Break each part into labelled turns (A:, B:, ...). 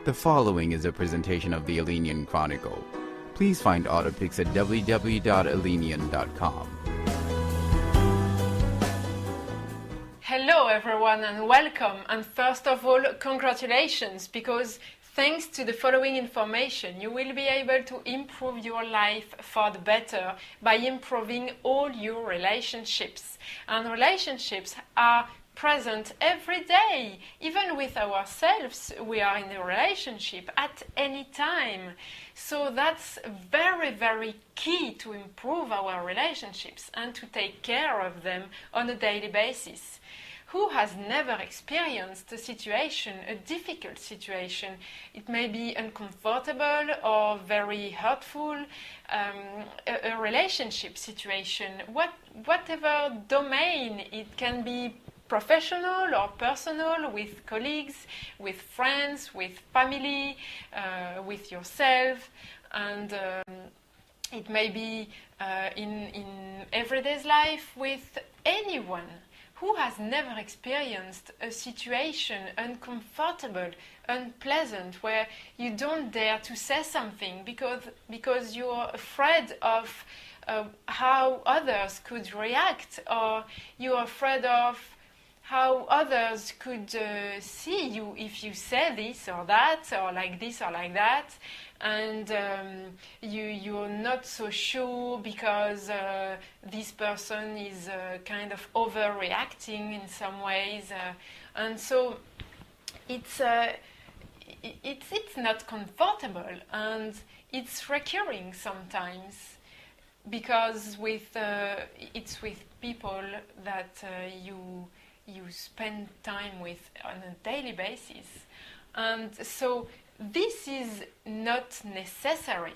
A: The following is a presentation of the Alineon Chronicle. Please find autopics at www.alineon.com.
B: Hello everyone and welcome, and first of all congratulations, because thanks to the following information you will be able to improve your life for the better by improving all your relationships. And relationships are present every day. Even with ourselves, we are in a relationship at any time. So that's very, very key to improve our relationships and to take care of them on a daily basis. Who has never experienced a situation, a difficult situation? It may be uncomfortable or very hurtful, a relationship situation, whatever domain. It can be professional or personal, with colleagues, with friends, with family, with yourself, and it may be in everyday life with anyone. Who has never experienced a situation uncomfortable, unpleasant, where you don't dare to say something because you're afraid of how others could react, or you're afraid of how others could see you if you say this or that, or like this or like that, and you're not so sure because this person is kind of overreacting in some ways, and so it's not comfortable, and it's recurring sometimes, because it's with people that you spend time with on a daily basis. And so this is not necessary.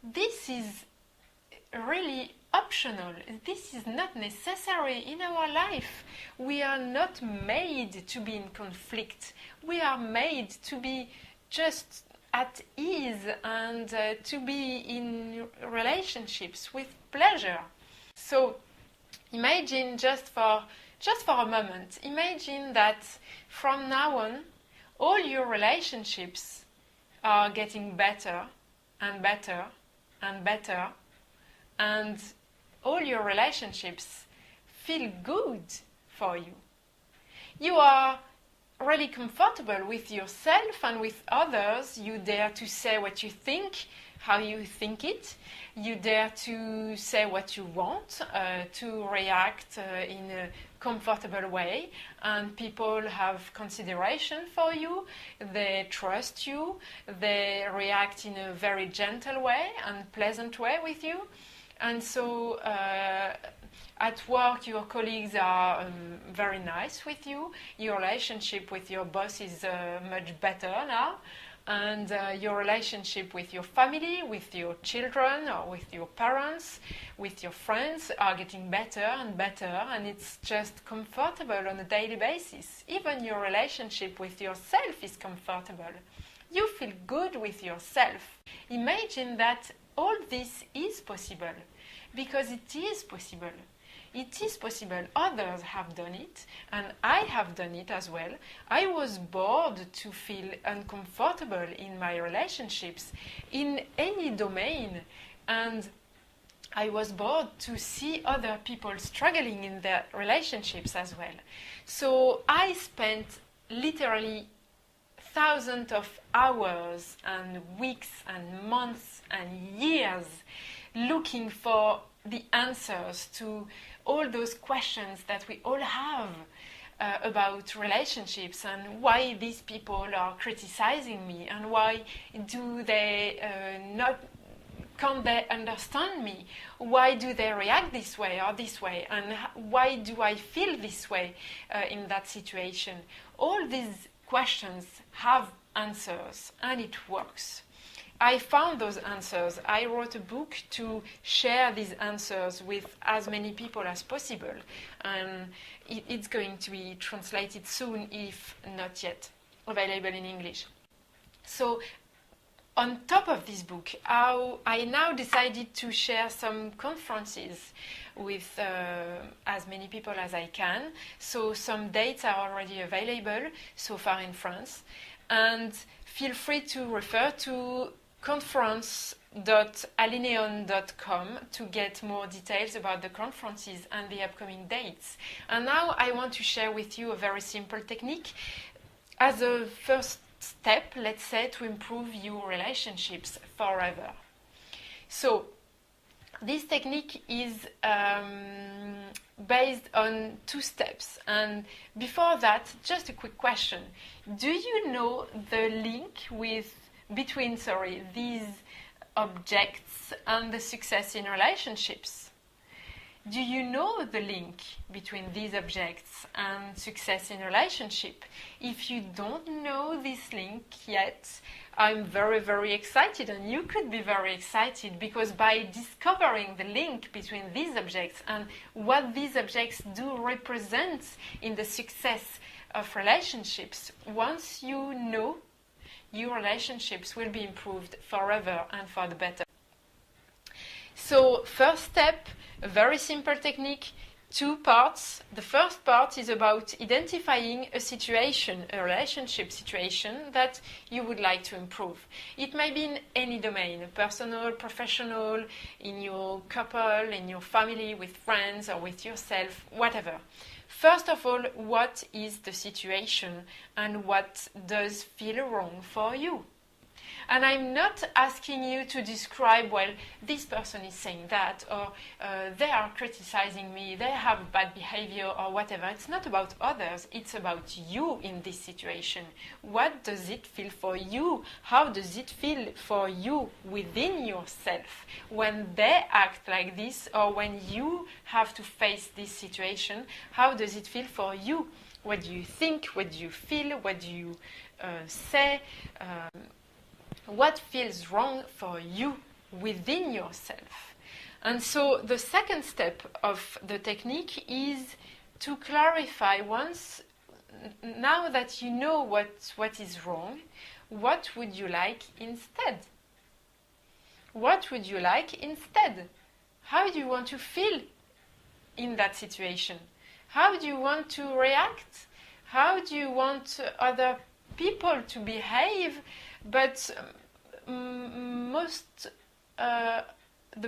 B: This is really optional. This is not necessary in our life. We are not made to be in conflict. We are made to be just at ease and to be in relationships with pleasure. So imagine just for a moment, imagine that from now on, all your relationships are getting better and better and better, and all your relationships feel good for you. You are really comfortable with yourself and with others. You dare to say what you think, how you think it. You dare to say what you want, to react in a comfortable way, and people have consideration for you. They trust you. They react in a very gentle way and pleasant way with you. And so at work, your colleagues are very nice with you. Your relationship with your boss is much better now. And your relationship with your family, with your children, or with your parents, with your friends are getting better and better, and it's just comfortable on a daily basis. Even your relationship with yourself is comfortable. You feel good with yourself. Imagine that all this is possible, because it is possible. It is possible. Others have done it, and I have done it as well. I was bored to feel uncomfortable in my relationships in any domain, and I was bored to see other people struggling in their relationships as well. So I spent literally thousands of hours and weeks and months and years looking for the answers to all those questions that we all have about relationships, and why these people are criticizing me, and why do they can't they understand me? Why do they react this way or this way? And why do I feel this way in that situation? All these questions have answers, and it works. I found those answers. I wrote a book to share these answers with as many people as possible. And it's going to be translated soon, if not yet available in English. So on top of this book, I now decided to share some conferences with as many people as I can. So some dates are already available so far in France. And feel free to refer to conference.alineon.com to get more details about the conferences and the upcoming dates. And now I want to share with you a very simple technique as a first step, let's say, to improve your relationships forever. So this technique is based on 2 steps. And before that, just a quick question. Do you know the link between these objects and the success in relationships? Do you know the link between these objects and success in relationship? If you don't know this link yet, I'm very, very excited, and you could be very excited, because by discovering the link between these objects and what these objects do represent in the success of relationships, once you know, your relationships will be improved forever and for the better. So first step, a very simple technique, 2 parts. The first part is about identifying a situation, a relationship situation that you would like to improve. It may be in any domain, personal, professional, in your couple, in your family, with friends or with yourself, whatever. First of all, what is the situation and what does feel wrong for you? And I'm not asking you to describe, well, this person is saying that, or they are criticizing me, they have bad behavior, or whatever. It's not about others, it's about you in this situation. What does it feel for you? How does it feel for you within yourself when they act like this, or when you have to face this situation? How does it feel for you? What do you think? What do you feel? What do you say? What feels wrong for you within yourself? And so the second step of the technique is to clarify, now that you know what is wrong, what would you like instead? What would you like instead? How do you want to feel in that situation? How do you want to react? How do you want other people to behave? But the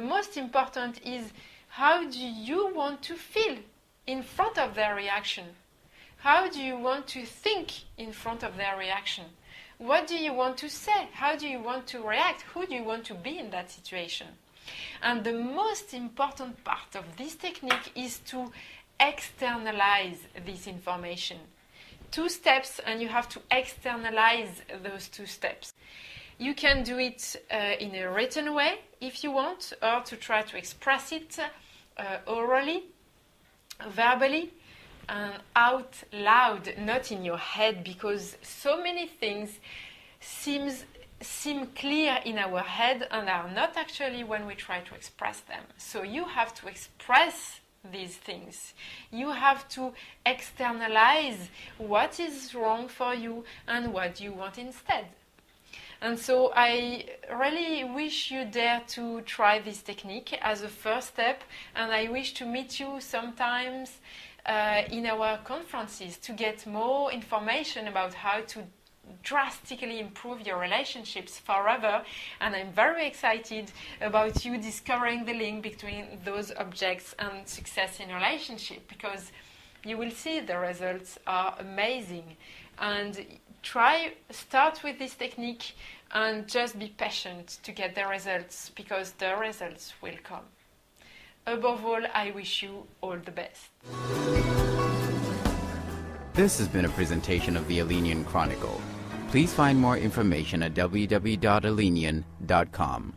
B: most important is, how do you want to feel in front of their reaction? How do you want to think in front of their reaction? What do you want to say? How do you want to react? Who do you want to be in that situation? And the most important part of this technique is to externalize this information. 2 steps, and you have to externalize those 2 steps. You can do it in a written way if you want, or to try to express it orally, verbally, and out loud, not in your head, because so many things seem clear in our head and are not actually when we try to express them. So you have to express these things. You have to externalize what is wrong for you and what you want instead. And so I really wish you dare to try this technique as a first step, and I wish to meet you sometimes in our conferences to get more information about how to drastically improve your relationships forever. And I'm very excited about you discovering the link between those objects and success in relationship, because you will see the results are amazing. And start with this technique and just be patient to get the results, because the results will come. Above all, I wish you all the best.
A: This has been a presentation of the Alineon Chronicle. Please find more information at www.alineon.com.